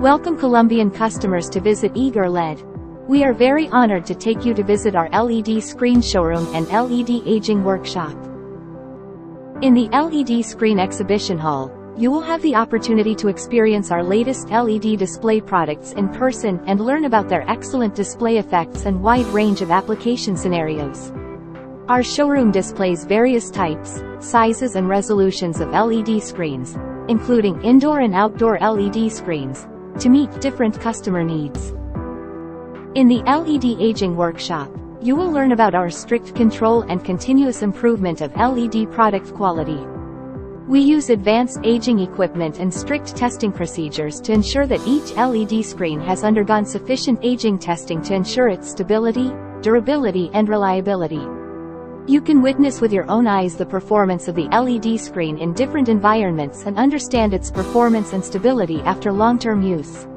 Welcome Colombian customers to visit EagerLED. We are very honored to take you to visit our LED screen showroom and LED aging workshop. In the LED screen exhibition hall, you will have the opportunity to experience our latest LED display products in person and learn about their excellent display effects and wide range of application scenarios. Our showroom displays various types, sizes and resolutions of LED screens, including indoor and outdoor LED screens, to meet different customer needs. In the LED aging workshop, you will learn about our strict control and continuous improvement of LED product quality. We use advanced aging equipment and strict testing procedures to ensure that each LED screen has undergone sufficient aging testing to ensure its stability, durability and reliability. You can witness with your own eyes the performance of the LED screen in different environments and understand its performance and stability after long-term use.